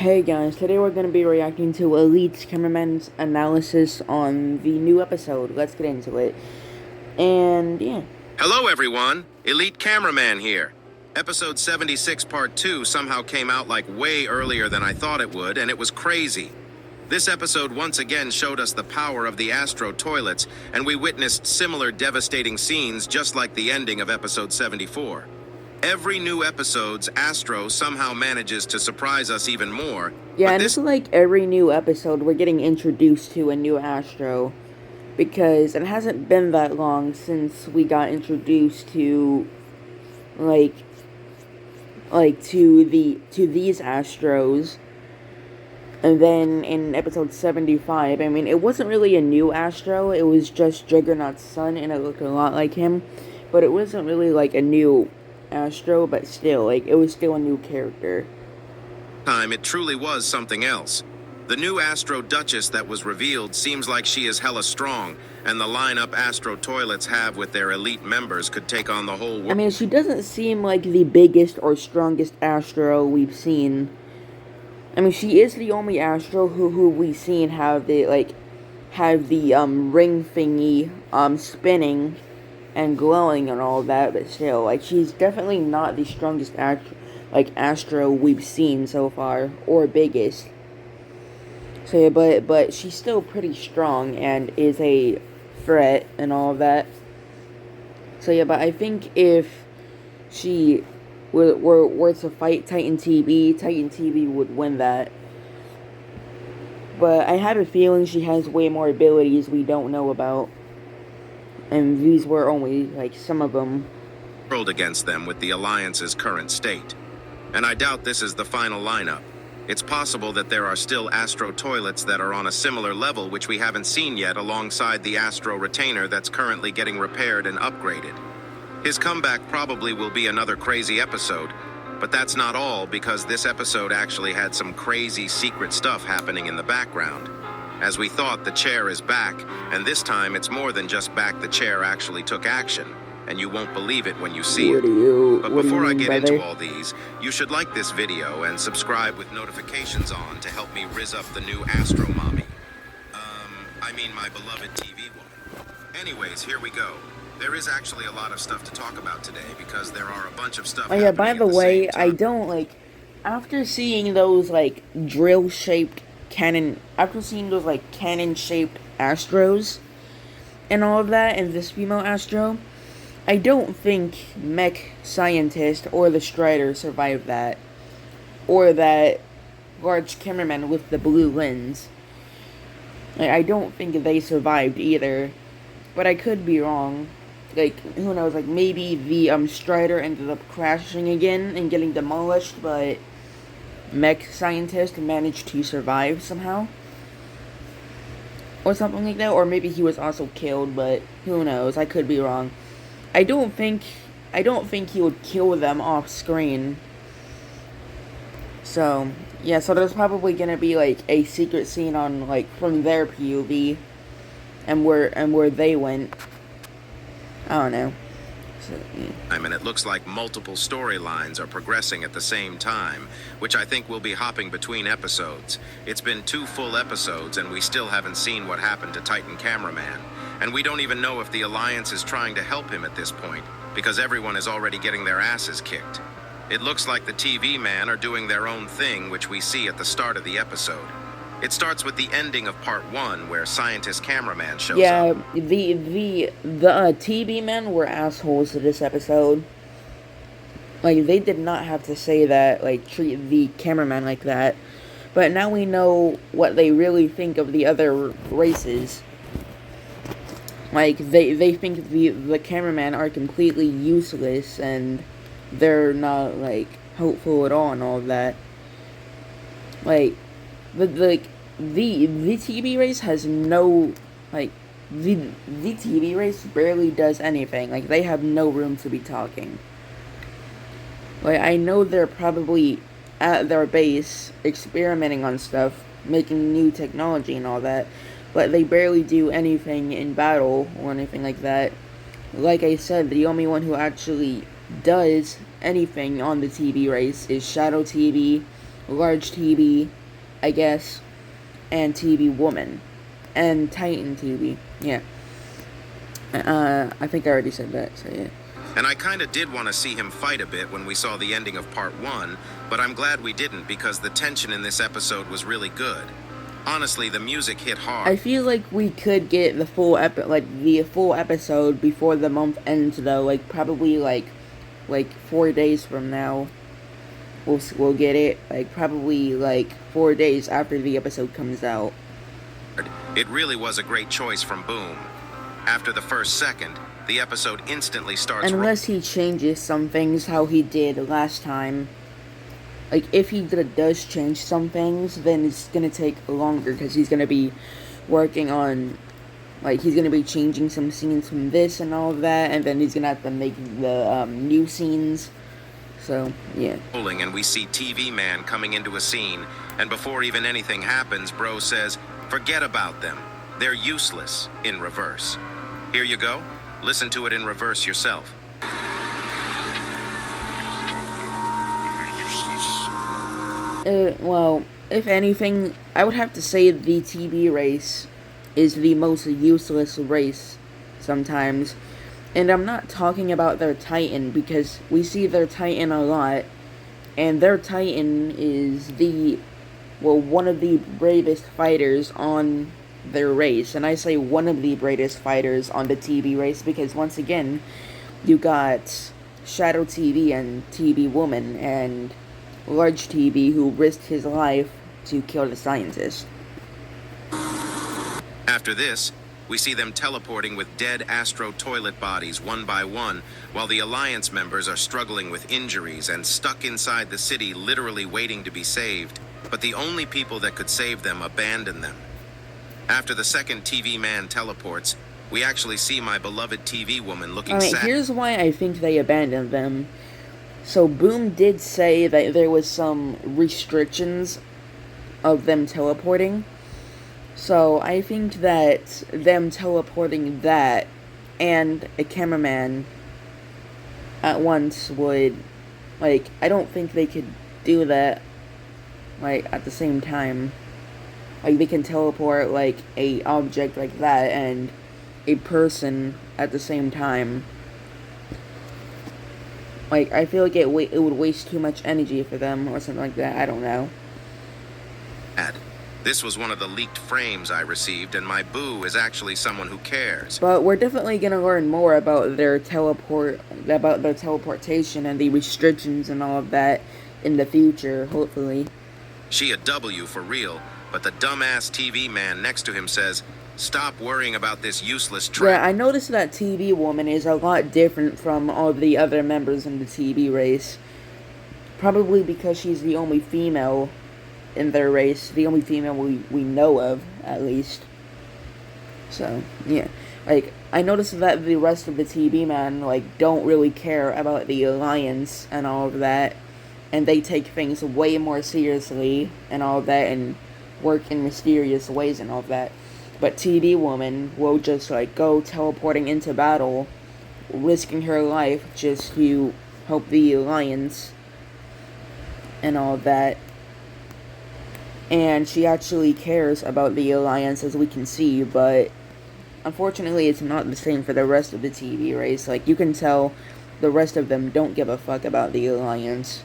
Hey guys, today we're going to be reacting to Elite's cameraman's analysis on the new episode. Let's get into it. And yeah. Hello everyone, Elite Cameraman here. Episode 76 Part 2 somehow came out like way earlier than I thought it would, and it was crazy. This episode once again showed us the power of the Astro toilets, and we witnessed similar devastating scenes just like the ending of Episode 74. Every new episode's Astro somehow manages to surprise us even more. Yeah, and this is like every new episode we're getting introduced to a new Astro. Because it hasn't been that long since we got introduced to to these Astros. And then in episode 75, I mean, it wasn't really a new Astro, it was just Juggernaut's son, and it looked a lot like him. But it wasn't really like a new Astro, but still, like, it was still a new character. It truly was something else. The new Astro Duchess that was revealed seems like she is hella strong, and the lineup Astro toilets have with their elite members could take on the whole world. I mean, she doesn't seem like the biggest or strongest Astro we've seen. I mean, she is the only Astro who we've seen have the ring thingy spinning and glowing and all that, but still, like, she's definitely not the strongest Astro we've seen so far, or biggest. So yeah, but she's still pretty strong and is a threat and all that. So yeah, but I think if she were to fight Titan TV would win that. But I have a feeling she has way more abilities we don't know about. And these were only, like, some of them. World against them with the Alliance's current state. And I doubt this is the final lineup. It's possible that there are still Astro toilets that are on a similar level which we haven't seen yet alongside the Astro retainer that's currently getting repaired and upgraded. His comeback probably will be another crazy episode, but that's not all because this episode actually had some crazy secret stuff happening in the background. As we thought, the chair is back, and this time it's more than just back, the chair actually took action. And you won't believe it when you see it. But before I get into all these, you should like this video and subscribe with notifications on to help me rizz up the new Astro Mommy. I mean my beloved TV woman. Anyways, here we go. There is actually a lot of stuff to talk about today because there are a bunch of stuff. Oh yeah, by the way, I don't after seeing those drill-shaped cannon, cannon-shaped Astros and all of that, and this female Astro, I don't think Mech Scientist or the Strider survived that. Or that large cameraman with the blue lens. I don't think they survived either. But I could be wrong. Who knows, maybe the Strider ended up crashing again and getting demolished, but Mech Scientist managed to survive somehow. Or something like that, or maybe he was also killed, but who knows, I could be wrong. I don't think he would kill them off screen. So, yeah, so there's probably gonna be a secret scene on from their POV and where they went. I don't know. So, I mean, it looks like multiple storylines are progressing at the same time, which I think will be hopping between episodes. It's been 2 full episodes and we still haven't seen what happened to Titan Cameraman. And we don't even know if the Alliance is trying to help him at this point, because everyone is already getting their asses kicked. It looks like the TV man are doing their own thing, which we see at the start of the episode. It starts with the ending of part 1, where Scientist Cameraman shows up. Yeah, the TV men were assholes to this episode. They did not have to say that, treat the cameraman like that. But now we know what they really think of the other races. They think the cameramen are completely useless, and they're not, hopeful at all and all of that. The TV race has no, the TV race barely does anything. They have no room to be talking. I know they're probably at their base experimenting on stuff, making new technology and all that, but they barely do anything in battle or anything like that. Like I said, the only one who actually does anything on the TV race is Shadow TV, Large TV, I guess, and TV Woman, and Titan TV. Yeah. I think I already said that, so yeah. And I kinda did want to see him fight a bit when we saw the ending of part 1, but I'm glad we didn't because the tension in this episode was really good. Honestly, the music hit hard. I feel like we could get the full episode before the month ends, though. Like probably like 4 days from now, we'll get it. Like probably like 4 days after the episode comes out. It really was a great choice from Boom. After the first second, the episode instantly starts. Unless he changes some things how he did last time. Like, if he does change some things, then it's gonna take longer, because he's gonna be working on, like, he's gonna be changing some scenes from this and all of that, and then he's gonna have to make the, new scenes. So, yeah. And we see TV Man coming into a scene, and before even anything happens, Bro says, "Forget about them. They're useless," in reverse. Here you go. Listen to it in reverse yourself. Well, if anything, I would have to say the TV race is the most useless race sometimes. And I'm not talking about their Titan, because we see their Titan a lot, and their Titan is one of the bravest fighters on their race. And I say one of the bravest fighters on the TV race because, once again, you got Shadow TV and TV Woman and Large TV, who risked his life to kill the scientist. After this, we see them teleporting with dead Astro toilet bodies one by one, while the Alliance members are struggling with injuries and stuck inside the city, literally waiting to be saved. But the only people that could save them abandoned them. After the second TV Man teleports, we actually see my beloved TV Woman looking sad. Alright, here's why I think they abandoned them. So Boom did say that there was some restrictions of them teleporting. So I think that them teleporting that and a cameraman at once would, like, I don't think they could do that, like, at the same time. Like, they can teleport, like, a object like that and a person at the same time. Like, I feel like it would waste too much energy for them or something like that. I don't know. This was one of the leaked frames I received, and my boo is actually someone who cares. But we're definitely gonna learn more about their teleportation and the restrictions and all of that in the future, hopefully. She a W for real, but the dumbass TV Man next to him says, "Stop worrying about this useless trap." Yeah, I noticed that TV Woman is a lot different from all the other members in the TV race. Probably because she's the only female in their race, the only female we know of, at least. So, yeah. Like, I noticed that the rest of the TV Men, like, don't really care about the Alliance and all of that, and they take things way more seriously and all of that, and work in mysterious ways and all of that. But TV Woman will just, like, go teleporting into battle, risking her life just to help the Alliance and all of that. And she actually cares about the Alliance, as we can see, but unfortunately it's not the same for the rest of the TV race. Like, you can tell the rest of them don't give a fuck about the Alliance.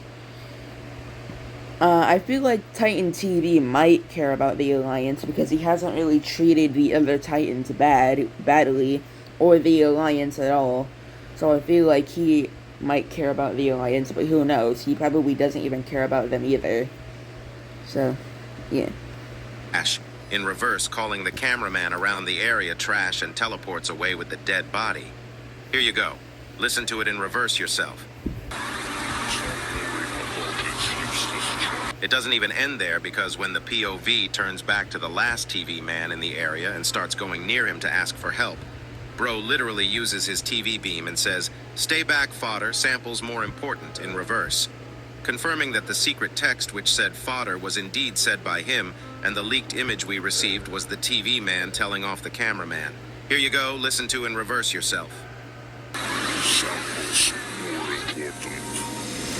I feel like Titan TV might care about the Alliance because he hasn't really treated the other Titans badly, or the Alliance at all. So I feel like he might care about the Alliance, but who knows? He probably doesn't even care about them either. So, yeah. Ash, in reverse, calling the cameraman around the area trash and teleports away with the dead body. Here you go. Listen to it in reverse yourself. It doesn't even end there, because when the POV turns back to the last TV Man in the area and starts going near him to ask for help, Bro literally uses his TV beam and says, "Stay back, fodder, sample's more important," in reverse. Confirming that the secret text which said fodder was indeed said by him, and the leaked image we received was the TV Man telling off the cameraman. Here you go, listen to in reverse yourself.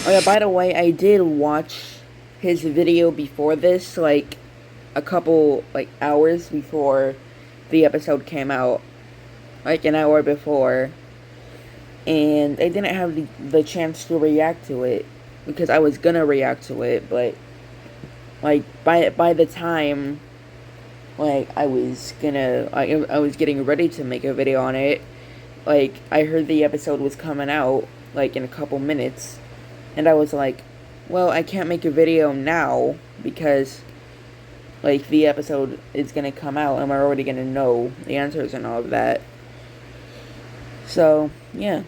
Oh yeah, by the way, I did watch his video before this, like a couple like hours before the episode came out, like an hour before, and I didn't have the chance to react to it because I was gonna react to it, but like by the time like I was getting ready to make a video on it, like I heard the episode was coming out like in a couple minutes, and I was like, well, I can't make a video now because like the episode is gonna come out and we're already gonna know the answers and all of that. So yeah.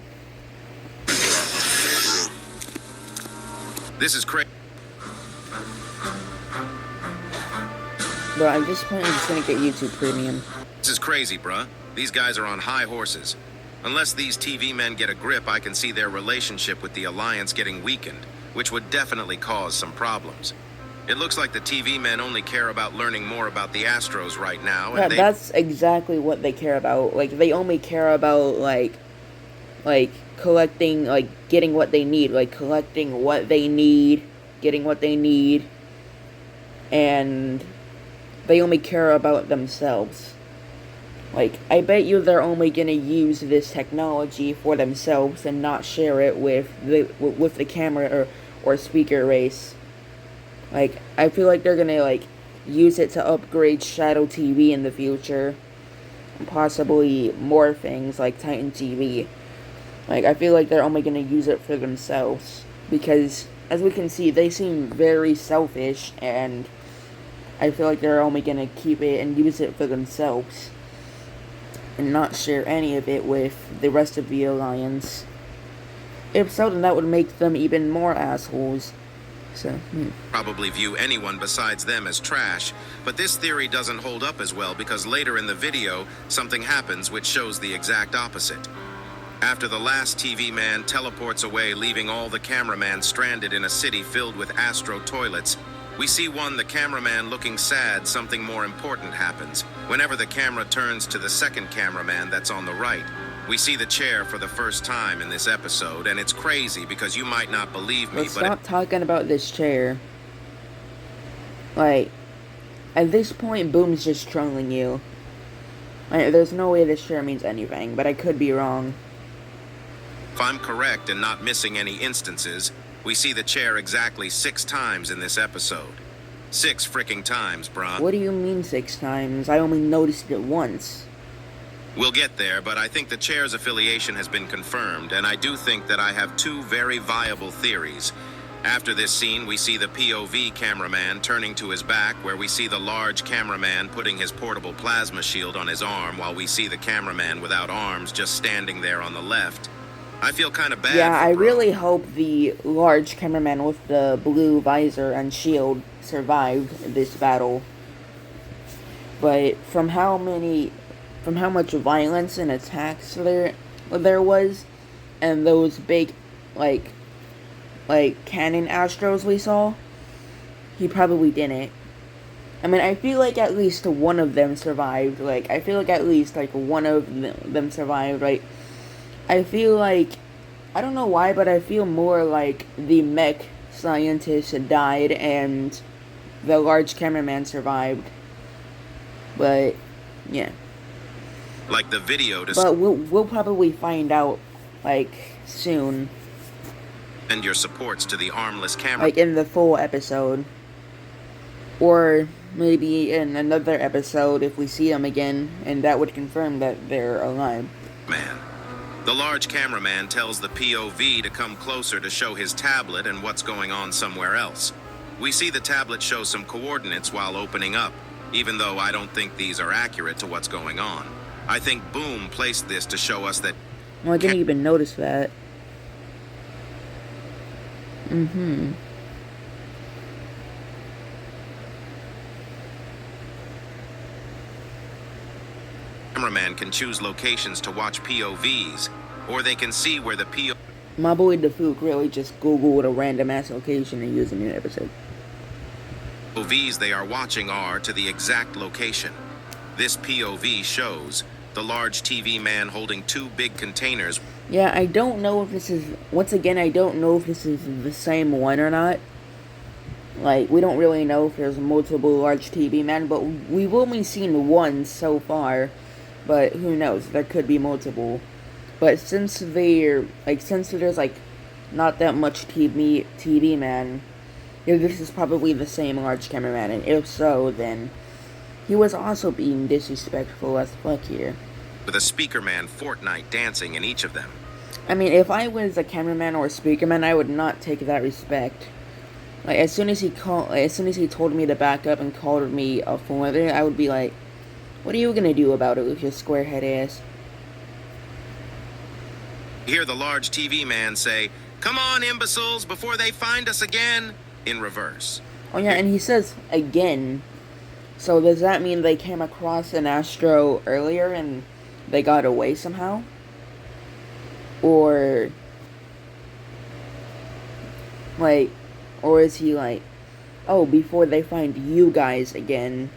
This is crazy. But at this point, I'm just gonna get YouTube Premium. This is crazy, bruh. These guys are on high horses. Unless these TV men get a grip, I can see their relationship with the Alliance getting weakened, which would definitely cause some problems. It looks like the TV men only care about learning more about the Astros right now, and Yeah, that's exactly what they care about. Like, they only care about, like, collecting, like, getting what they need. Like, collecting what they need, getting what they need, and they only care about themselves. Like, I bet you they're only gonna use this technology for themselves and not share it with the camera or speaker race. Like, I feel like they're gonna, like, use it to upgrade Shadow TV in the future. And possibly more things like Titan TV. Like, I feel like they're only gonna use it for themselves. Because, as we can see, they seem very selfish, and I feel like they're only gonna keep it and use it for themselves. And not share any of it with the rest of the Alliance. If so, then that would make them even more assholes. So, probably view anyone besides them as trash, but this theory doesn't hold up as well because later in the video, something happens which shows the exact opposite. After the last TV man teleports away, leaving all the cameramen stranded in a city filled with Astro toilets, we see the cameraman looking sad. Something more important happens. Whenever the camera turns to the second cameraman that's on the right, we see the chair for the first time in this episode, and it's crazy because you might not believe me, let's stop talking about this chair. Like, at this point, Boom's just trolling you. Like, there's no way this chair means anything, but I could be wrong. If I'm correct and not missing any instances, we see the chair exactly 6 times in this episode. 6 freaking times, bruh. What do you mean 6 times? I only noticed it once. We'll get there, but I think the chair's affiliation has been confirmed, and I do think that I have 2 very viable theories. After this scene, we see the POV cameraman turning to his back, where we see the large cameraman putting his portable plasma shield on his arm, while we see the cameraman without arms just standing there on the left. I feel kind of bad. Yeah, I really hope the large cameraman with the blue visor and shield survived this battle. But from how much violence and attacks there was, and those big, like cannon Astros we saw, he probably didn't. I mean, I feel like at least one of them survived. Like, I feel like at least, like, one of them survived. Like, I feel like, I don't know why, but I feel more like the mech scientist died and the large cameraman survived. But, yeah. Like the video to But we'll probably find out, like, soon. send your supports to the armless camera. Like, in the full episode. Or maybe in another episode if we see them again, and that would confirm that they're alive. Man. The large cameraman tells the POV to come closer to show his tablet and what's going on somewhere else. We see the tablet show some coordinates while opening up, even though I don't think these are accurate to what's going on. I think Boom placed this to show us that... Well, I didn't even notice that. Cameraman can choose locations to watch POVs, or they can see where the My boy Dafook really just Googled a random ass location and used it in an episode. POVs they are watching are to the exact location. This POV shows the large TV man holding 2 big containers. Yeah, I don't know if this is... Once again, I don't know if this is the same one or not. Like, we don't really know if there's multiple large TV men, but we've only seen one so far. But who knows? There could be multiple. But since there's like not that much TV man, this is probably the same large cameraman. And if so, then he was also being disrespectful as fuck here. With a Speakerman Fortnite dancing in each of them. I mean, if I was a cameraman or a speakerman, I would not take that respect. Like, as soon as he told me to back up and called me a foreigner, I would be like, "What are you gonna do about it with your squarehead ass?" You hear the large TV man say, "Come on, imbeciles, before they find us again," in reverse. Oh yeah, and he says again. So does that mean they came across an Astro earlier and they got away somehow? Or is he like, oh, before they find you guys again?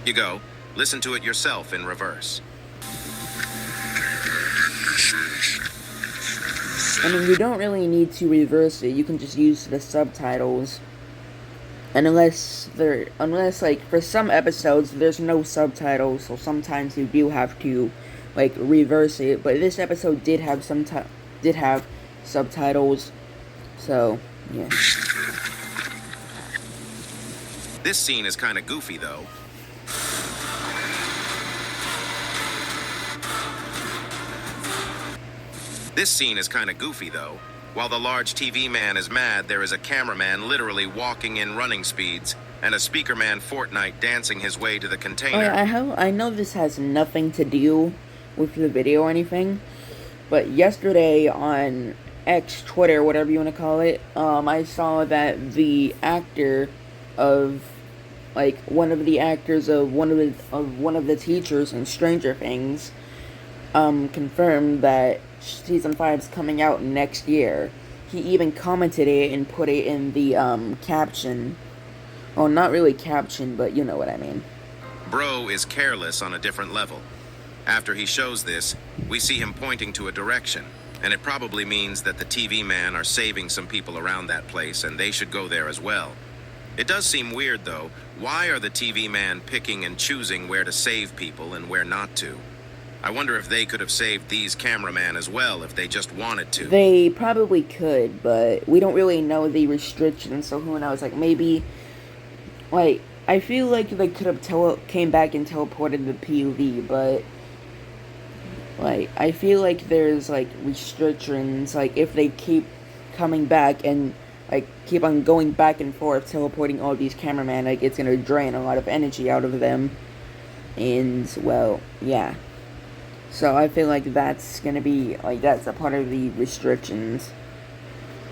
You go. Listen to it yourself in reverse. I mean, you don't really need to reverse it. You can just use the subtitles. And unless like, for some episodes, there's no subtitles, so sometimes you do have to, like, reverse it. But this episode did have subtitles, so yeah. This scene is kind of goofy, though. While the large TV man is mad, there is a cameraman literally walking in running speeds, and a Speakerman Fortnite dancing his way to the container. Oh yeah, I know this has nothing to do with the video or anything, but yesterday on X, Twitter, whatever you want to call it, I saw that the actor of, like, one of the actors of one of the teachers in Stranger Things, confirmed that season 5 is coming out next year. He even commented it and put it in the caption. Well, not really caption, but you know what I mean. Bro is careless on a different level. After he shows this, we see him pointing to a direction, and it probably means that the TV man are saving some people around that place, and they should go there as well. It does seem weird, though. Why are the TV man picking and choosing where to save people and where not to? I wonder if they could have saved these cameramen as well if they just wanted to. They probably could, but we don't really know the restrictions, so who knows? Like, maybe, like, I feel like they could have came back and teleported the POV, but, like, I feel like there's, like, restrictions, like, if they keep coming back and, like, keep on going back and forth, teleporting all these cameramen, like, it's gonna drain a lot of energy out of them, and, well, yeah. So I feel like that's gonna be, like, that's a part of the restrictions.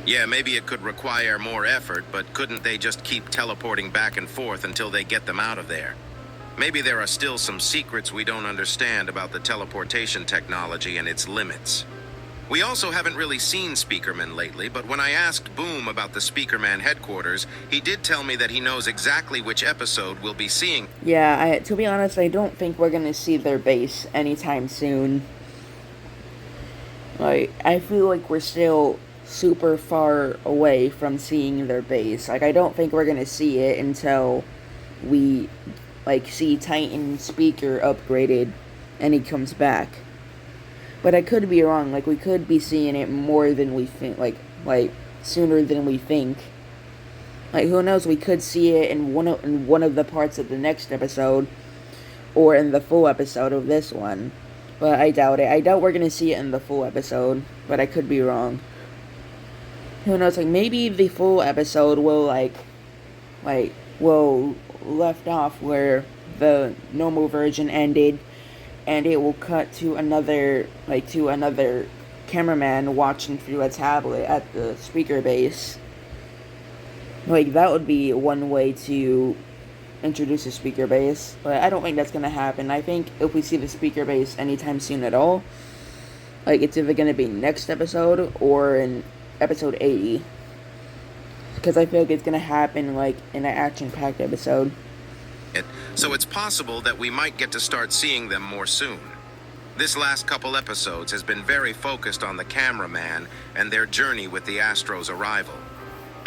Yeah, maybe it could require more effort, but couldn't they just keep teleporting back and forth until they get them out of there? Maybe there are still some secrets we don't understand about the teleportation technology and its limits. We also haven't really seen Speakerman lately, but when I asked Boom about the Speakerman headquarters, he did tell me that he knows exactly which episode we'll be seeing. Yeah, to be honest, I don't think we're gonna see their base anytime soon. Like, I feel like we're still super far away from seeing their base. Like, I don't think we're gonna see it until we, like, see Titan Speaker upgraded and he comes back. But I could be wrong. Like, we could be seeing it more than we think. Like sooner than we think. Like, who knows? We could see it in one of the parts of the next episode, or in the full episode of this one. But I doubt it. I doubt we're gonna see it in the full episode. But I could be wrong. Who knows? Like, maybe the full episode will will left off where the normal version ended. And it will cut to another cameraman watching through a tablet at the speaker base. Like, that would be one way to introduce a speaker base, but I don't think that's gonna happen. I think if we see the speaker base anytime soon at all, like, it's either gonna be next episode or in episode 80. Because I feel like it's gonna happen, like, in an action-packed episode. So it's possible that we might get to start seeing them more soon. This last couple episodes has been very focused on the cameraman and their journey with the Astro's arrival.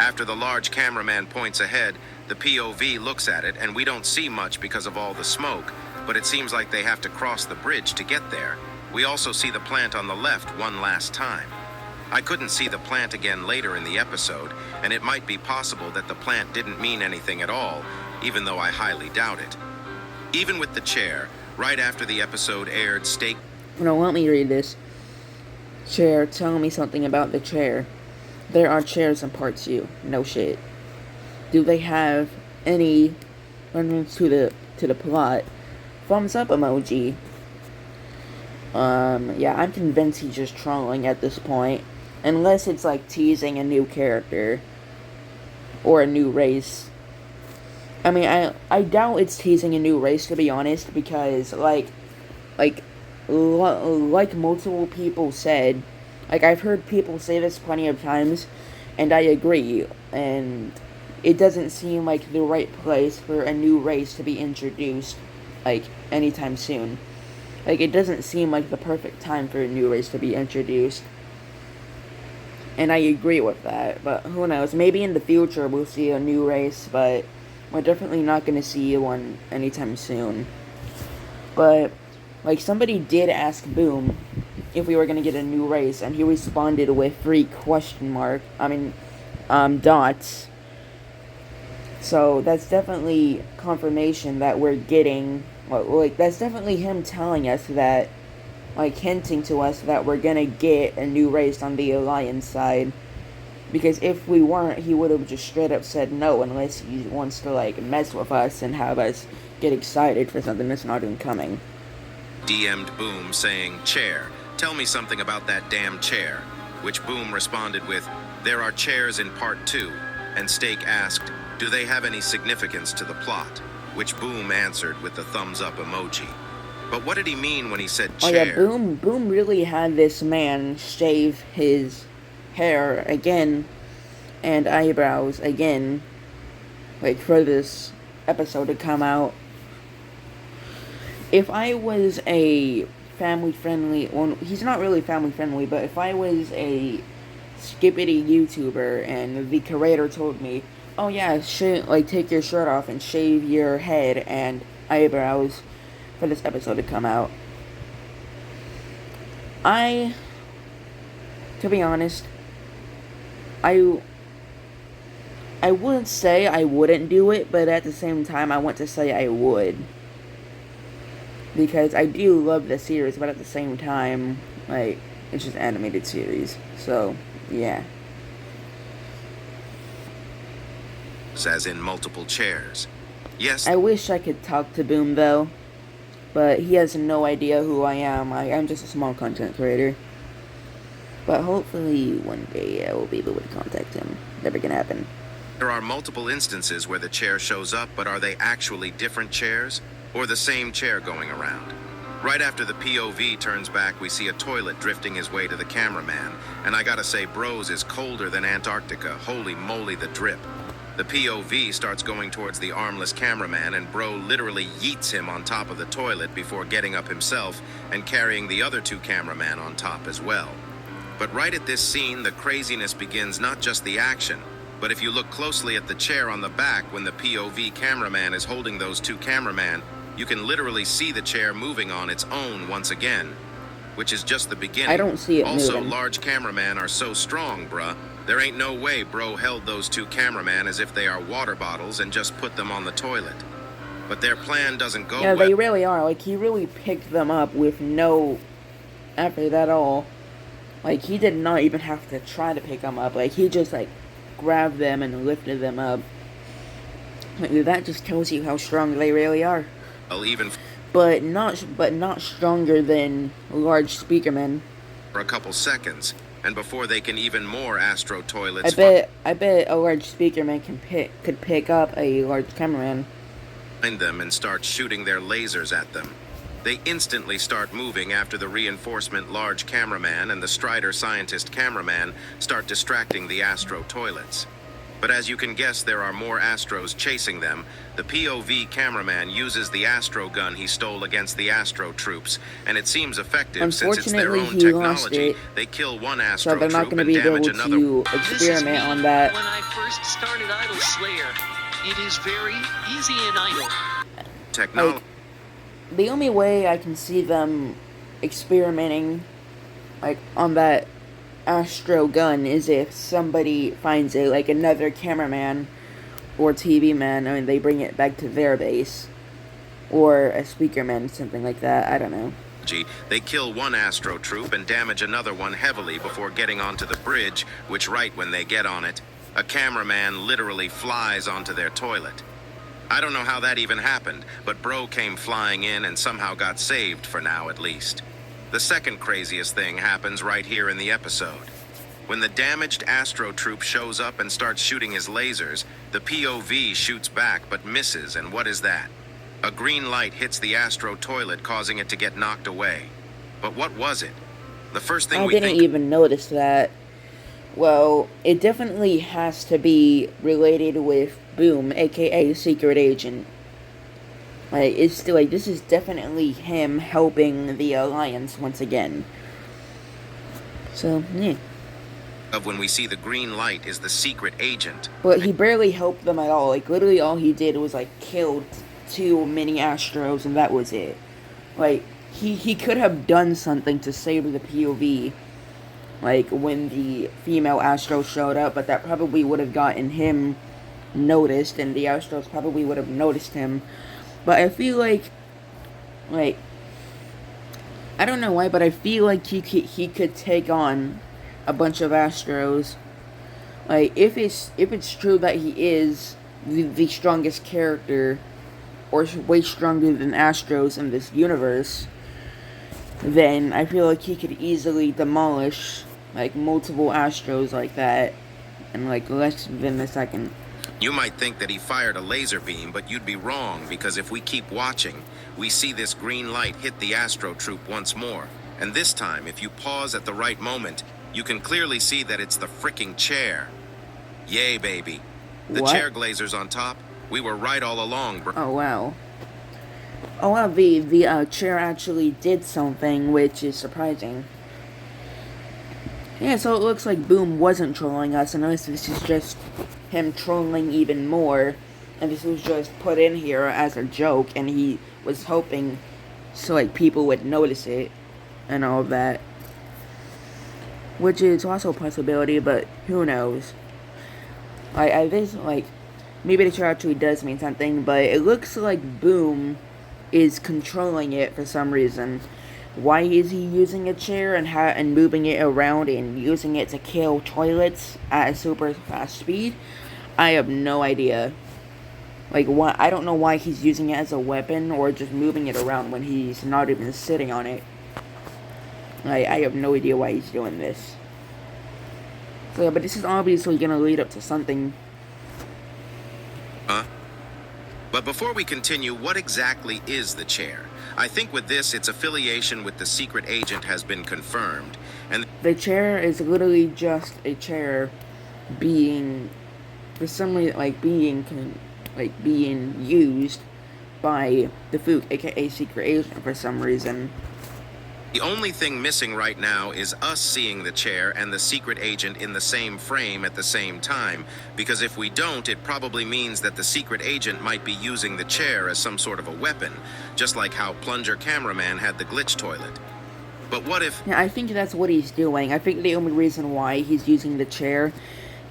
After the large cameraman points ahead, the POV looks at it, and we don't see much because of all the smoke, but it seems like they have to cross the bridge to get there. We also see the plant on the left one last time. I couldn't see the plant again later in the episode, and it might be possible that the plant didn't mean anything at all, even though I highly doubt it. Even with the chair, right after the episode aired, Steak... No, let me read this. Chair, tell me something about the chair. There are chairs in part 2. No shit. Do they have any reference to the plot? Thumbs up emoji. Yeah, I'm convinced he's just trolling at this point. Unless it's like teasing a new character. Or a new race. I mean, I doubt it's teasing a new race, to be honest, because, like multiple people said, like, I've heard people say this plenty of times, and I agree, and it doesn't seem like the right place for a new race to be introduced, like, anytime soon. Like, it doesn't seem like the perfect time for a new race to be introduced. And I agree with that, but who knows, maybe in the future we'll see a new race, but we're definitely not going to see one anytime soon. But, like, somebody did ask Boom if we were going to get a new race, and he responded with 3 dots. So, that's definitely confirmation that we're getting, like, that's definitely him telling us that, like, hinting to us that we're going to get a new race on the Alliance side. Because if we weren't, he would have just straight up said no, unless he wants to, like, mess with us and have us get excited for something that's not even coming. DM'd Boom saying, "Chair, tell me something about that damn chair," which Boom responded with, "There are chairs in part 2, and Steak asked, "Do they have any significance to the plot?" which Boom answered with the thumbs up emoji. But what did he mean when he said chair? Oh yeah, Boom really had this man shave his hair again and eyebrows again, like, for this episode to come out. If I was a family-friendly, well, he's not really family-friendly, but if I was a skippity YouTuber and the creator told me, oh yeah, take your shirt off and shave your head and eyebrows for this episode to come out, to be honest, I wouldn't say I wouldn't do it, but at the same time, I want to say I would. Because I do love the series, but at the same time, like, it's just an animated series. So, yeah. As in multiple chairs. Yes. I wish I could talk to Boom, though. But he has no idea who I am. I'm just a small content creator. But hopefully one day I will be able to contact him. Never gonna happen. There are multiple instances where the chair shows up, but are they actually different chairs? Or the same chair going around? Right after the POV turns back, we see a toilet drifting his way to the cameraman. And I gotta say, Bros is colder than Antarctica. Holy moly, the drip. The POV starts going towards the armless cameraman, and Bro literally yeets him on top of the toilet before getting up himself and carrying the other 2 cameramen on top as well. But right at this scene, the craziness begins, not just the action, but if you look closely at the chair on the back when the POV cameraman is holding those 2 cameramen, you can literally see the chair moving on its own once again, which is just the beginning. I don't see it also, moving. large cameramen are so strong, bruh. There ain't no way Bro held those 2 cameramen as if they are water bottles and just put them on the toilet. But their plan doesn't go Yeah, well. they really are. Like, he really picked them up with no effort at all. Like, he did not even have to try to pick them up. Like, he just, like, grabbed them and lifted them up. Like, that just tells you how strong they really are. Even But not stronger than large speakermen. for a couple seconds, and before they can even more Astro toilets I bet a large speakerman could pick up a large cameraman. find them and start shooting their lasers at them. They instantly start moving after the reinforcement large cameraman and the Strider scientist cameraman start distracting the Astro toilets. But as you can guess, there are more Astros chasing them. The POV cameraman uses the Astro gun he stole against the Astro troops, and it seems effective since it's their own Unfortunately, he lost technology. it, They kill one so Astro they're not troop going to and be able damage another. to This is me experiment on that. when I first started Idol Slayer. It is very easy in Idol. Technology. Like, the only way I can see them experimenting, like, on that Astro gun is if somebody finds it, like another cameraman or TV man, I mean, they bring it back to their base. Or a speaker man, something like that, I don't know. They kill one Astro troop and damage another one heavily before getting onto the bridge, which right when they get on it, a cameraman literally flies onto their toilet. I don't know how that even happened, but Bro came flying in and somehow got saved for now at least. The second craziest thing happens right here in the episode. When the damaged Astro troop shows up and starts shooting his lasers, the POV shoots back but misses, and what is that? A green light hits the Astro toilet, causing it to get knocked away. But what was it? The first thing I we didn't think... even notice that. Well, it definitely has to be related with Boom, aka Secret Agent. Like, it's still, like, this is definitely him helping the Alliance once again. So, yeah. Of when we see the green light is the Secret Agent. But he barely helped them at all. Like, literally all he did was, like, kill 2 mini Astros, and that was it. Like, he could have done something to save the POV, like, when the female Astro showed up, but that probably would have gotten him noticed, and the Astros probably would have noticed him. But I feel like, I don't know why, but I feel like he could take on a bunch of Astros. Like, if it's true that he is the strongest character, or way stronger than Astros in this universe, then I feel like he could easily demolish, like, multiple Astros like that in, like, less than a second. You might think that he fired a laser beam, but you'd be wrong, because if we keep watching, we see this green light hit the Astro troop once more. And this time, if you pause at the right moment, you can clearly see that it's the fricking chair. Yay, baby. The What? chair glazers on top, we were right all along, bro. Oh, wow. Oh, wow, the chair actually did something, which is surprising. Yeah, so it looks like Boom wasn't trolling us, unless this is just him trolling even more, and this was just put in here as a joke, and he was hoping so, like, people would notice it, and all of that. Which is also a possibility, but who knows. I think, like, maybe the chair actually does mean something, but it looks like Boom is controlling it for some reason. Why is he using a chair and moving it around and using it to kill toilets at a super fast speed? I have no idea. Like, why? I don't know why he's using it as a weapon or just moving it around when he's not even sitting on it. I have no idea why he's doing this. So, but this is obviously gonna lead up to something. But before we continue, what exactly is the chair? I think with this, its affiliation with the Secret Agent has been confirmed. And The chair is literally just a chair being, for some reason, being used by the Fook, aka Secret Agent, for some reason. the only thing missing right now is us seeing the chair and the Secret Agent in the same frame at the same time, because if we don't, it probably means that the Secret Agent might be using the chair as some sort of a weapon, just like how Plunger Cameraman had the glitch toilet. But what if... Yeah, I think that's what he's doing. I think the only reason why he's using the chair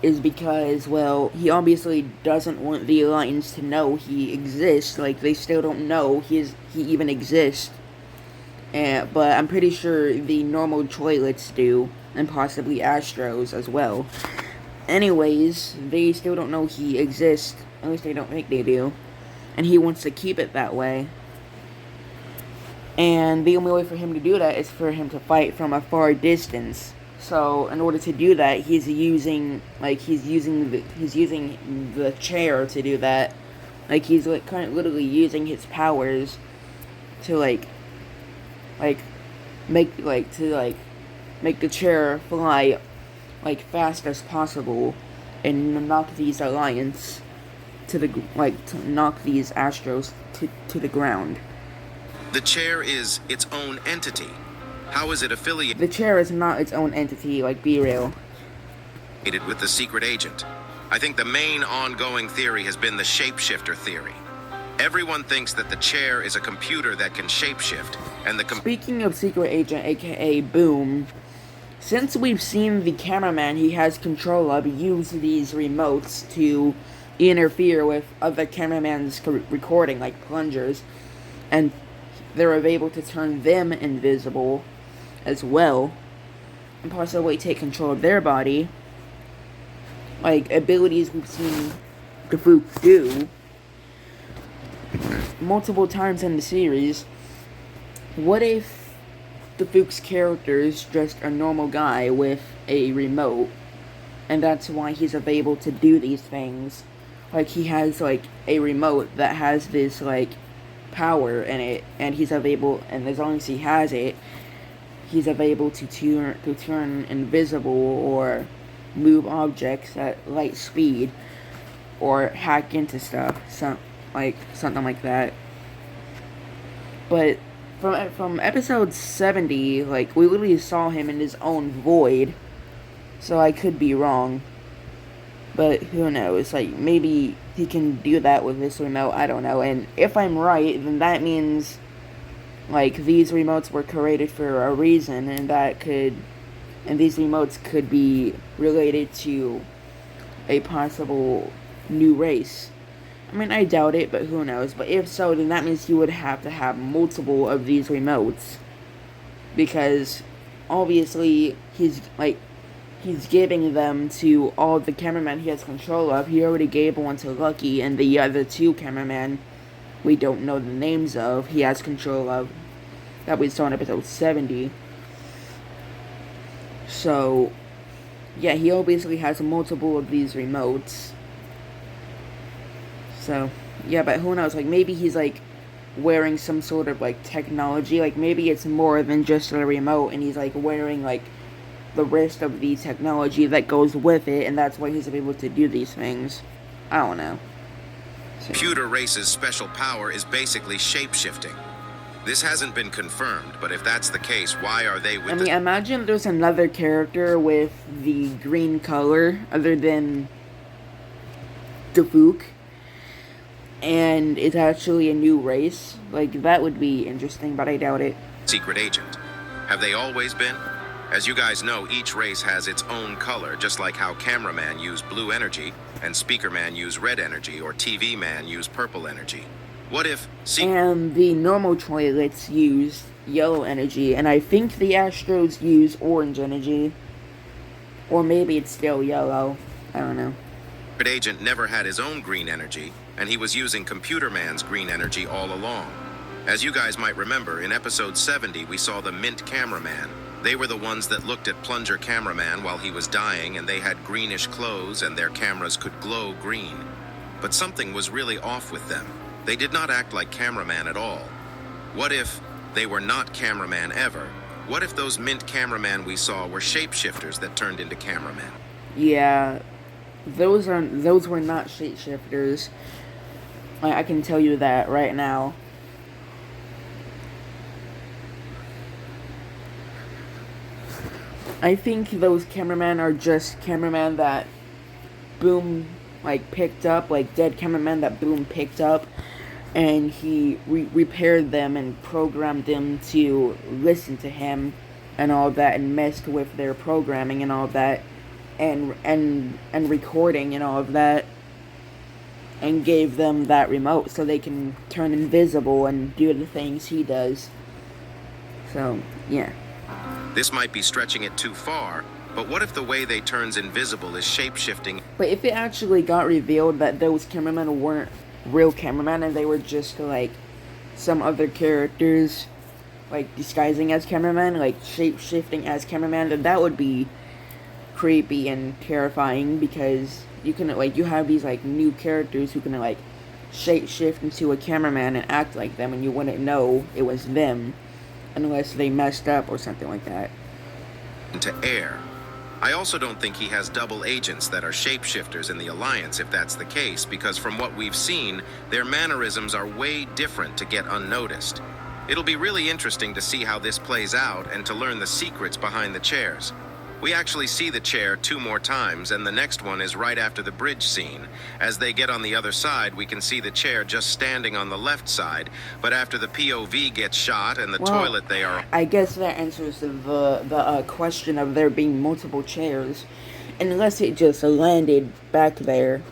is because, well, he obviously doesn't want the Alliance to know he exists. Like, they still don't know he even exists. But I'm pretty sure the normal toilets do, and possibly Astros as well. Anyways, they still don't know he exists, at least they don't think they do. And he wants to keep it that way. And the only way for him to do that is for him to fight from a far distance. So, in order to do that, he's using the chair to do that. Like, he's like kind of literally using his powers to make the chair fly like fast as possible and knock these Alliance to the to knock these Astros to the ground. The chair is its own entity. How is it affiliated The chair is not its own entity like B-Rail. with the secret agent? I think the main ongoing theory has been the shapeshifter theory. Everyone thinks that the chair is a computer that can shapeshift, and Speaking of secret agent, aka Boom, since we've seen the cameraman he has control of use these remotes to interfere with other cameraman's recording, like plungers, and they're able to turn them invisible as well, and possibly take control of their body, like abilities we've seen Dafuk do multiple times in the series. What if Dafuk's character is just a normal guy with a remote, and that's why he's able to do these things? Like, he has, like, a remote that has this, like, power in it, and he's able, and as long as he has it, he's able to turn invisible or move objects at light speed or hack into stuff, something like that. But from episode 70, like, we literally saw him in his own void, so I could be wrong. But who knows, like, maybe he can do that with this remote, I don't know. And if I'm right, then that means, like, these remotes were created for a reason, and these remotes could be related to a possible new race. I mean, I doubt it, but who knows. But if so, then that means you would have to have multiple of these remotes, because obviously he's giving them to all the cameramen he has control of. He already gave one to Lucky, and the other two cameramen we don't know the names of, he has control of, that we saw in episode 70. So, yeah, he obviously has multiple of these remotes. So, yeah, but who knows, like, maybe he's, like, wearing some sort of, like, technology, like, maybe it's more than just a remote, and he's, like, wearing, like, the rest of the technology that goes with it, and that's why he's able to do these things. I don't know. So. computer race's special power is basically shapeshifting. This hasn't been confirmed, but if that's the case, why are they with imagine there's another character with the green color other than Dafuk, and it's actually a new race. Like, that would be interesting, but I doubt it. secret agent? Have they always been? As you guys know, each race has its own color, just like how cameraman use blue energy, and speaker man use red energy, or TV man use purple energy. What if... And the normal toilets use yellow energy, and I think the Astros use orange energy. Or maybe it's still yellow. I don't know. Secret agent never had his own green energy, and he was using computer man's green energy all along. As you guys might remember, in episode 70, we saw the Mint cameraman. They were the ones that looked at Plunger cameraman while he was dying, and they had greenish clothes and their cameras could glow green. But something was really off with them. They did not act like cameraman at all. What if they were not cameraman ever? What if those Mint cameraman we saw were shapeshifters that turned into cameramen? Yeah, those were not shapeshifters. I can tell you that right now. I think those cameramen are just cameramen that Boom, like, picked up, like, dead cameramen that Boom picked up, and he repaired them and programmed them to listen to him and all that, and messed with their programming and all that, and recording and all of that, and gave them that remote so they can turn invisible and do the things he does. So, yeah. This might be stretching it too far, but what if the way they turns invisible is shape-shifting? But if it actually got revealed that those cameramen weren't real cameramen and they were just, like, some other characters, like, disguising as cameramen, like, shape-shifting as cameramen, then that would be creepy and terrifying, because you can, like, you have these, like, new characters who can, like, shape-shift into a cameraman and act like them, and you wouldn't know it was them unless they messed up or something like that. To air. I also don't think he has double agents that are shapeshifters in the Alliance if that's the case, because from what we've seen, their mannerisms are way different to get unnoticed. It'll be really interesting to see how this plays out and to learn the secrets behind the chairs. We actually see the chair 2 more times, and the next one is right after the bridge scene. As they get on the other side, we can see the chair just standing on the left side, but after the POV gets shot and the toilet they are... I guess that answers the question of there being multiple chairs, unless it just landed back there,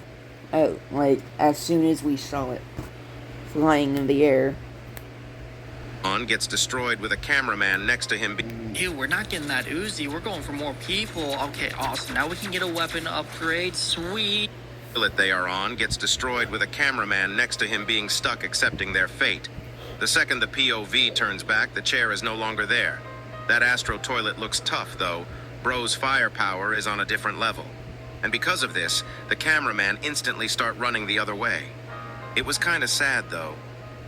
like, as soon as we saw it flying in the air. On gets destroyed with a cameraman next to him. Ew, we're not getting that Uzi. We're going for more people. Okay, awesome. Now we can get a weapon upgrade. Sweet. Toilet they are on gets destroyed with a cameraman next to him being stuck accepting their fate. The second the POV turns back, the chair is no longer there. That Astro toilet looks tough, though. Bro's firepower is on a different level. And because of this, the cameraman instantly start running the other way. It was kinda sad, though.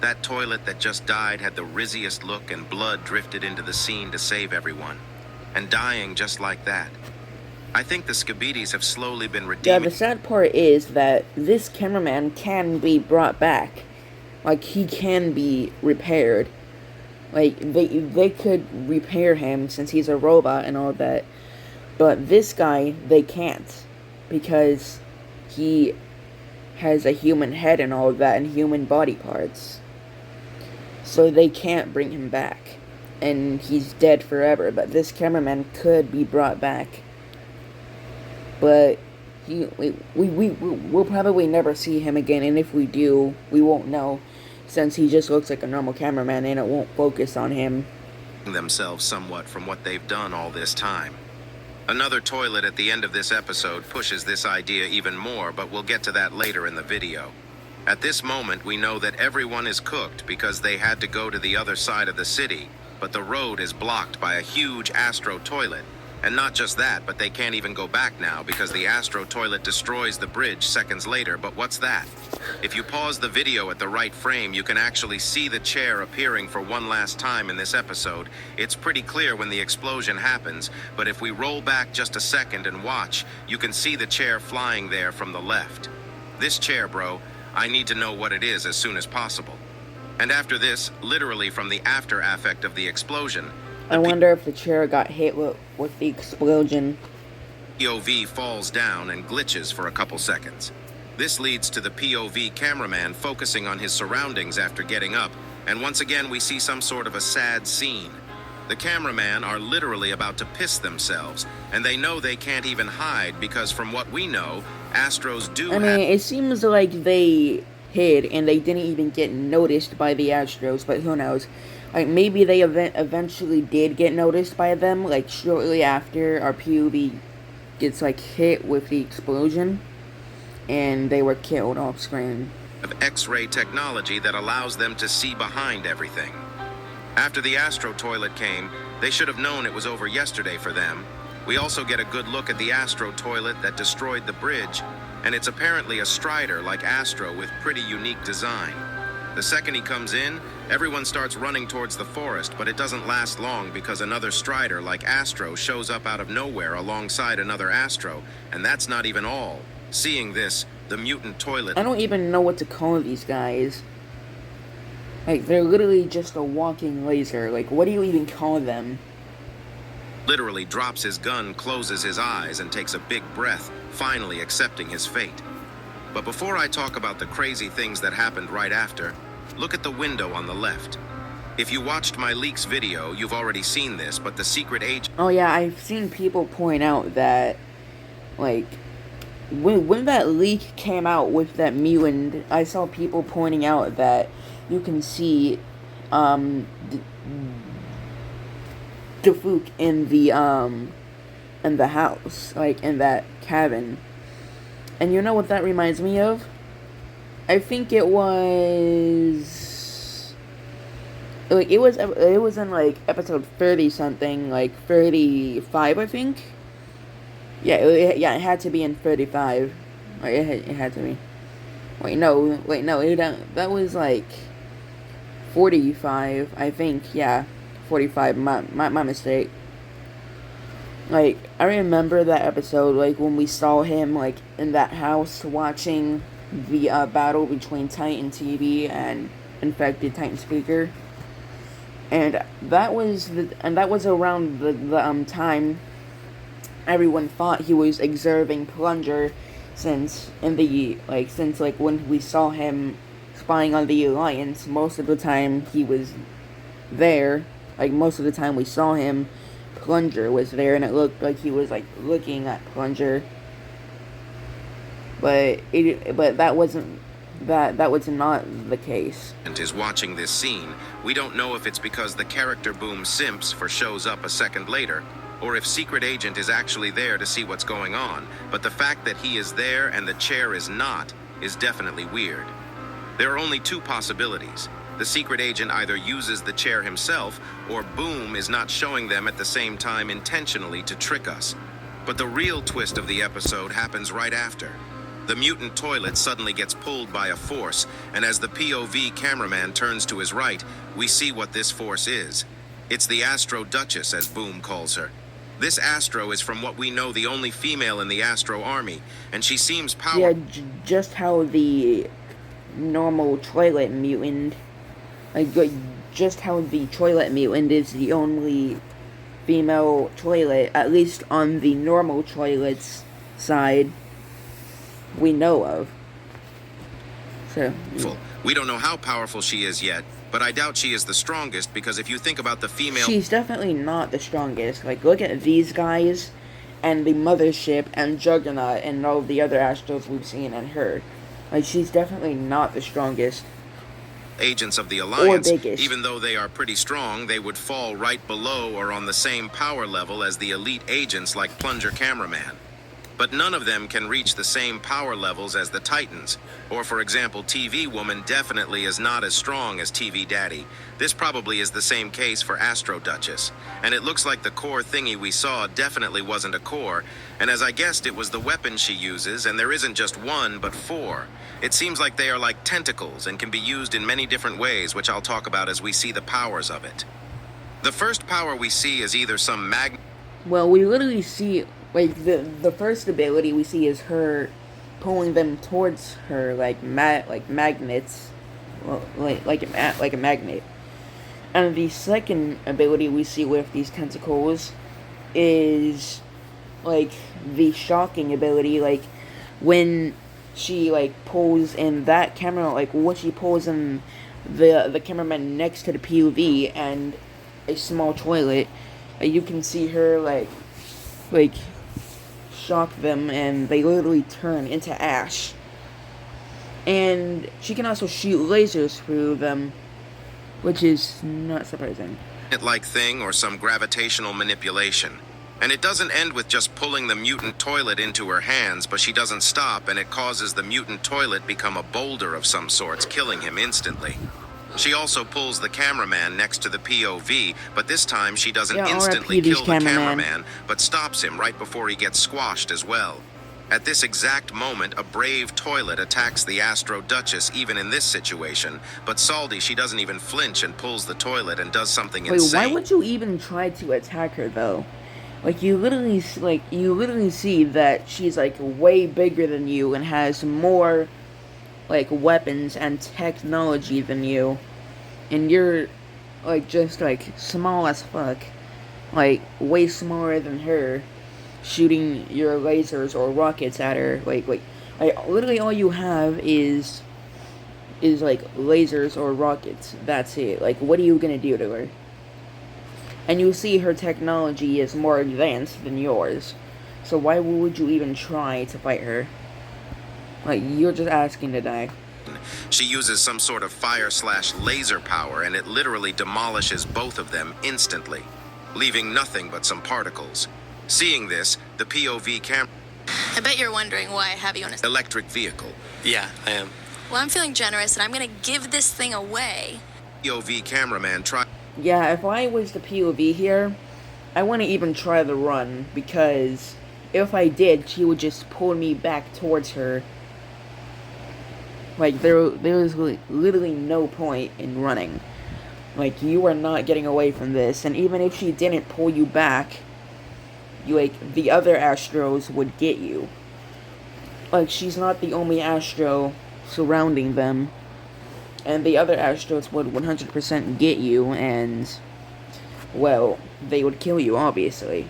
That toilet that just died had the rizziest look, and blood drifted into the scene to save everyone. And dying just like that. I think the Skibidis have slowly been Yeah, redeeming... the sad part is that this cameraman can be brought back. Like, he can be repaired. Like, they could repair him since he's a robot and all that. But this guy, they can't. Because he has a human head and all of that, and human body parts. So they can't bring him back. And he's dead forever. But this cameraman could be brought back. But we'll probably never see him again. And if we do, we won't know. Since he just looks like a normal cameraman and it won't focus on him. Themselves somewhat from what they've done all this time. Another toilet at the end of this episode pushes this idea even more, but we'll get to that later in the video. At this moment, we know that everyone is cooked because they had to go to the other side of the city, but the road is blocked by a huge Astro toilet. And not just that, but they can't even go back now because the Astro toilet destroys the bridge seconds later. But what's that? If you pause the video at the right frame, you can actually see the chair appearing for one last time in this episode. It's pretty clear when the explosion happens, but if we roll back just a second and watch, you can see the chair flying there from the left. This chair, bro, I need to know what it is as soon as possible. And after this, literally from the after effect of the explosion, I wonder if the chair got hit with the explosion. POV falls down and glitches for a couple seconds. This leads to the POV cameraman focusing on his surroundings after getting up, and once again we see some sort of a sad scene. The cameraman are literally about to piss themselves, and they know they can't even hide because from what we know, Astros do have... it seems like they hid and they didn't even get noticed by the Astros, but who knows. Like, maybe they eventually did get noticed by them, like, shortly after our POV gets, like, hit with the explosion, and they were killed off screen. Of X-ray technology that allows them to see behind everything. After the Astro toilet came, they should have known it was over yesterday for them. We also get a good look at the Astro toilet that destroyed the bridge, and it's apparently a Strider like Astro with pretty unique design. The second he comes in, everyone starts running towards the forest, but it doesn't last long because another Strider like Astro shows up out of nowhere alongside another Astro, and that's not even all. Seeing this, the mutant toilet... I don't even know what to call these guys. Like, they're literally just a walking laser. Like, what do you even call them? Literally drops his gun, closes his eyes, and takes a big breath, finally accepting his fate. But before I talk about the crazy things that happened right after, look at the window on the left. If you watched my leaks video, you've already seen this, but the secret agent... Oh yeah, I've seen people point out that, like, when that leak came out with that mutant, I saw people pointing out that you can see, Dafuk in the house, like, in that cabin. And you know what that reminds me of? I think it was... Like, it was in, like, episode 30 something, like, 35, I think? Yeah, it had to be in 35. Like, it had to be. No, that was, like, 45, I think, yeah. 45, my mistake. Like, I remember that episode, like, when we saw him, like, in that house watching the battle between Titan TV and infected Titan Speaker. And that was around the time everyone thought he was observing Plunger, since when we saw him spying on the Alliance, most of the time he was there. Like, most of the time we saw him, Plunger was there, and it looked like he was, like, looking at Plunger. But that wasn't that was not the case. And is watching this scene, we don't know if it's because the character Boom simps for shows up a second later, or if Secret Agent is actually there to see what's going on, but the fact that he is there and the chair is not is definitely weird. There are only two possibilities. The Secret Agent either uses the chair himself, or Boom is not showing them at the same time intentionally to trick us. But the real twist of the episode happens right after. The mutant toilet suddenly gets pulled by a force, and as the POV cameraman turns to his right, we see what this force is. It's the Astro Duchess, as Boom calls her. This Astro is, from what we know, the only female in the Astro army, and she seems powerful. Yeah, just how the normal toilet mutant, just how the toilet mutant is the only female toilet, at least on the normal toilets side, we know of. So We don't know how powerful she is yet, but I doubt she is the strongest, because if you think about the female... She's definitely not the strongest. Like, look at these guys, and the Mothership, and Juggernaut, and all the other Astros we've seen, and her. Like, she's definitely not the strongest. Agents of the Alliance, or biggest. Even though they are pretty strong, they would fall right below or on the same power level as the elite agents like Plunger Cameraman. But none of them can reach the same power levels as the Titans. Or, for example, TV Woman definitely is not as strong as TV Daddy. This probably is the same case for Astro Duchess. And it looks like the core thingy we saw definitely wasn't a core. And as I guessed, it was the weapon she uses, and there isn't just one, but four. It seems like they are like tentacles and can be used in many different ways, which I'll talk about as we see the powers of it. The first power we see is either some Well, we literally see... Like, the first ability we see is her pulling them towards her like magnets, well, like a magnet. And the second ability we see with these tentacles is like the shocking ability, like when she like pulls in that camera, like what she pulls in the cameraman next to the POV and a small toilet. You can see her like shock them, and they literally turn into ash. And she can also shoot lasers through them, which is not surprising. Like thing or some gravitational manipulation. And it doesn't end with just pulling the mutant toilet into her hands, but she doesn't stop, and it causes the mutant toilet become a boulder of some sorts, killing him instantly. She also pulls the cameraman next to the POV, but this time she doesn't instantly kill the cameraman, but stops him right before he gets squashed as well. At this exact moment, a brave toilet attacks the Astro Duchess even in this situation, but Saldi, she doesn't even flinch and pulls the toilet and does something insane. Why would you even try to attack her though? Like, you literally see that she's like way bigger than you and has more like weapons and technology than you, and you're like just like small as fuck, like way smaller than her, shooting your lasers or rockets at her. Like literally all you have is like lasers or rockets. That's it. Like, what are you gonna do to her? And you see her technology is more advanced than yours, so why would you even try to fight her? Like, you're just asking to die. She uses some sort of fire/laser power, and it literally demolishes both of them instantly, leaving nothing but some particles. Seeing this, the POV I bet you're wondering why I have you on a electric vehicle. Yeah, I am. Well, I'm feeling generous, and I'm gonna give this thing away. POV cameraman try. Yeah, if I was the POV here, I wouldn't even try the run, because if I did, she would just pull me back towards her. Like, there was literally no point in running. Like, you are not getting away from this, and even if she didn't pull you back, like, the other Astros would get you. Like, she's not the only Astro surrounding them. And the other Astros would 100% get you, and, well, they would kill you, obviously.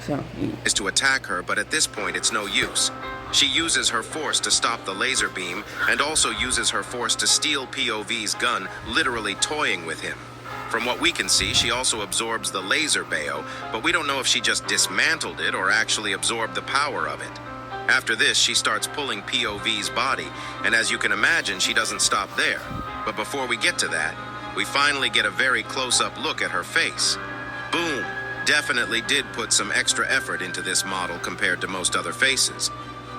So, Is to attack her, but at this point it's no use. She uses her force to stop the laser beam, and also uses her force to steal POV's gun, literally toying with him. From what we can see, she also absorbs the laser Bayo, but we don't know if she just dismantled it or actually absorbed the power of it. After this, she starts pulling POV's body, and as you can imagine, she doesn't stop there. But before we get to that, we finally get a very close-up look at her face. Boom! Definitely did put some extra effort into this model compared to most other faces.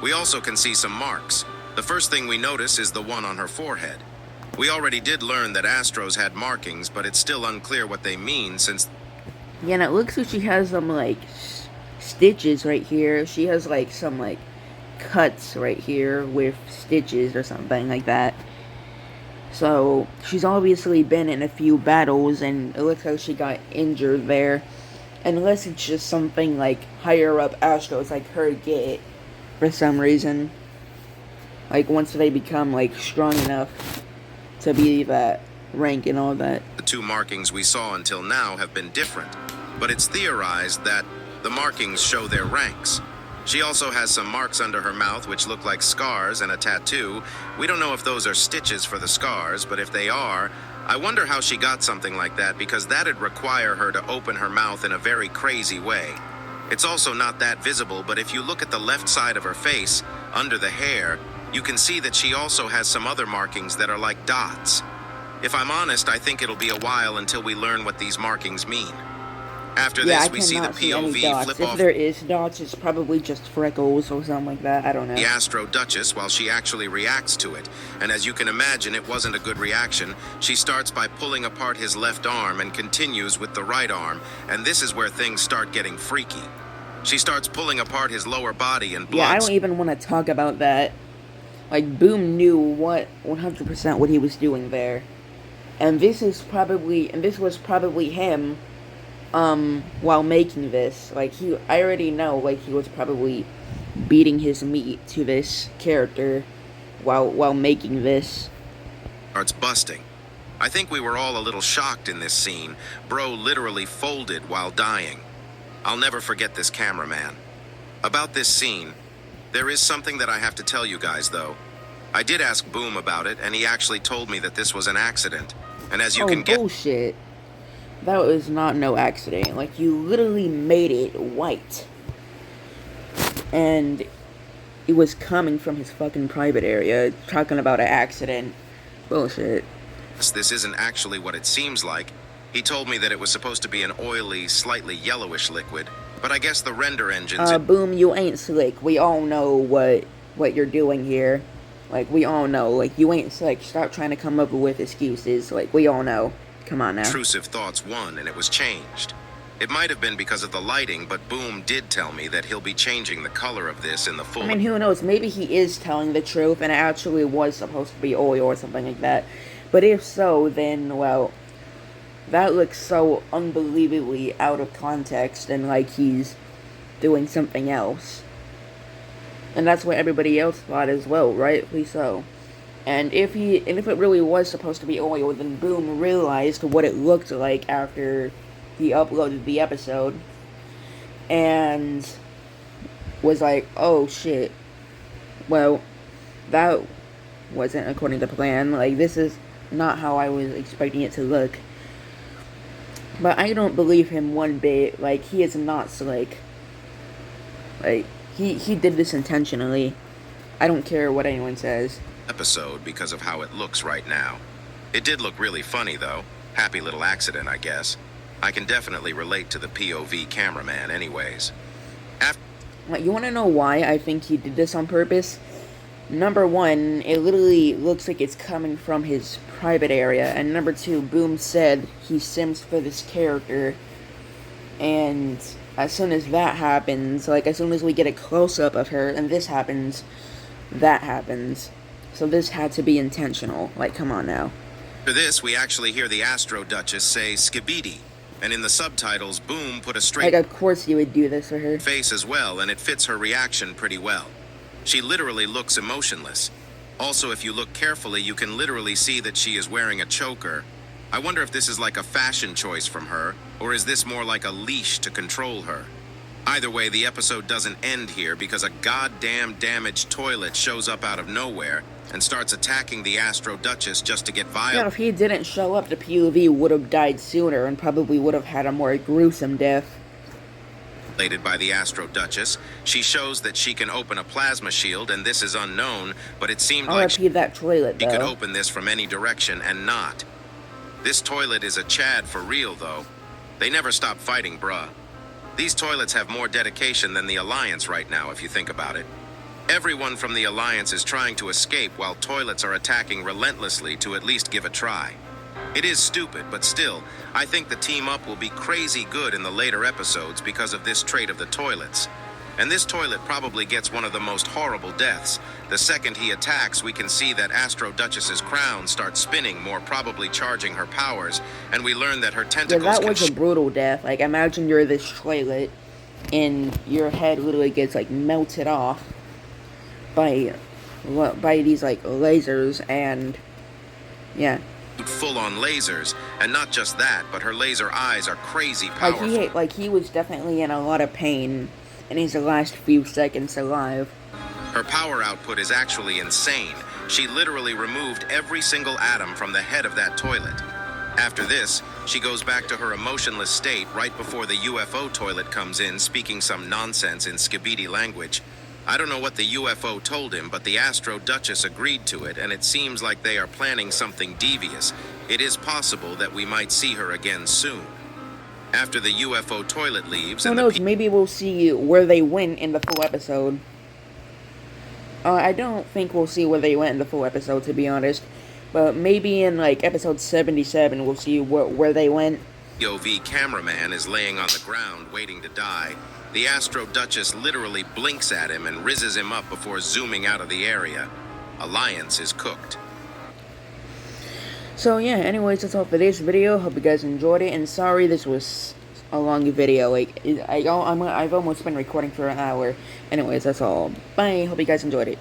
We also can see some marks. The first thing we notice is the one on her forehead. We already did learn that Astros had markings, but it's still unclear what they mean since... yeah, and it looks like she has some, like, stitches right here. She has, like, some, like, cuts right here with stitches or something like that. So, she's obviously been in a few battles, and it looks like she got injured there. Unless it's just something, like, higher up Astros, like her get, for some reason. Like, once they become, like, strong enough to be that rank and all that. The two markings we saw until now have been different, but it's theorized that the markings show their ranks. She also has some marks under her mouth which look like scars and a tattoo. We don't know if those are stitches for the scars, but if they are, I wonder how she got something like that, because that'd require her to open her mouth in a very crazy way. It's also not that visible, but if you look at the left side of her face, under the hair, you can see that she also has some other markings that are like dots. If I'm honest, I think it'll be a while until we learn what these markings mean. After Yeah, this, I we see the cannot see any POV dots. flip If off there is dots, it's probably just freckles or something like that. I don't know. the Astro Duchess while she actually reacts to it. And as you can imagine, it wasn't a good reaction. She starts by pulling apart his left arm and continues with the right arm. And this is where things start getting freaky. She starts pulling apart his lower body and Yeah, I blood don't even want to talk about that. Like, Boom knew 100% what he was doing there. And this was probably him, while making this. Like, I already know, like, he was probably beating his meat to this character while making this. starts busting. I think we were all a little shocked in this scene. Bro literally folded while dying. I'll never forget this cameraman. About this scene, there is something that I have to tell you guys, though. I did ask Boom about it, and he actually told me that this was an accident. And as you can get... bullshit. That was not no accident. Like, you literally made it white. And it was coming from his fucking private area, talking about an accident. Bullshit. This isn't actually what it seems like. He told me that it was supposed to be an oily, slightly yellowish liquid, but I guess the render engines... Boom, you ain't slick. We all know what you're doing here. Like, we all know. Like, you ain't slick. Stop trying to come up with excuses. Like, we all know. Come on now. Intrusive thoughts won, and it was changed. It might have been because of the lighting, but Boom did tell me that he'll be changing the color of this in the full... I mean, who knows? Maybe he is telling the truth, and it actually was supposed to be oil or something like that. But if so, then, well... that looks so unbelievably out of context and like he's doing something else. And that's what everybody else thought as well, rightly so. And if it really was supposed to be oil, then Boom realized what it looked like after he uploaded the episode. And was like, oh shit. Well, that wasn't according to plan. Like, this is not how I was expecting it to look. But I don't believe him one bit. Like, he is not slick. Like, he did this intentionally. I don't care what anyone says. Episode because of how it looks right now. It did look really funny, though. Happy little accident, I guess. I can definitely relate to the POV cameraman anyways. Like, you want to know why I think he did this on purpose? Number one, it literally looks like it's coming from his private area. And number two, Boom said he sims for this character. And as soon as that happens, like as soon as we get a close-up of her and this happens, that happens. So this had to be intentional. Like, come on now. For this, we actually hear the Astro Duchess say Skibidi. And in the subtitles, Boom put a straight Like, of course you would do this for her. face as well, and it fits her reaction pretty well. She literally looks emotionless. Also, if you look carefully, you can literally see that she is wearing a choker. I wonder if this is like a fashion choice from her, or is this more like a leash to control her? Either way, the episode doesn't end here because a goddamn damaged toilet shows up out of nowhere and starts attacking the Astro Duchess just to get Yeah, violent. if he didn't show up, the POV would have died sooner and probably would have had a more gruesome death. By the Astro Duchess, she shows that she can open a plasma shield, and this is unknown, but it seemed like RIP that toilet, she could though. open this from any direction and not. This toilet is a Chad for real, though. They never stop fighting, bruh. These toilets have more dedication than the Alliance right now, if you think about it. Everyone from the Alliance is trying to escape while toilets are attacking relentlessly to at least give a try. It is stupid, but still, I think the team up will be crazy good in the later episodes because of this trait of the toilets. And this toilet probably gets one of the most horrible deaths. The second he attacks, we can see that Astro Duchess's crown starts spinning, more probably charging her powers, and we learn that her Yeah, tentacles that can was a brutal death. Like, imagine you're this toilet, and your head literally gets, like, melted off by these, like, lasers, and, yeah. full-on lasers, and not just that, but her laser eyes are crazy powerful. Like, he was definitely in a lot of pain in his last few seconds alive. Her power output is actually insane. She literally removed every single atom from the head of that toilet. After this, she goes back to her emotionless state right before the UFO toilet comes in, speaking some nonsense in Skibidi language. I don't know what the UFO told him, but the Astro Duchess agreed to it, and it seems like they are planning something devious. It is possible that we might see her again soon. After the UFO toilet leaves Who and knows, maybe we'll see where they went in the full episode. I don't think we'll see where they went in the full episode, to be honest. But maybe in, like, episode 77, we'll see where they went. POV cameraman is laying on the ground waiting to die. The Astro Duchess literally blinks at him and rizzes him up before zooming out of the area. Alliance is cooked. So yeah, anyways, that's all for this video. Hope you guys enjoyed it, and sorry this was a long video. Like, I've almost been recording for an hour. Anyways, that's all. Bye. Hope you guys enjoyed it.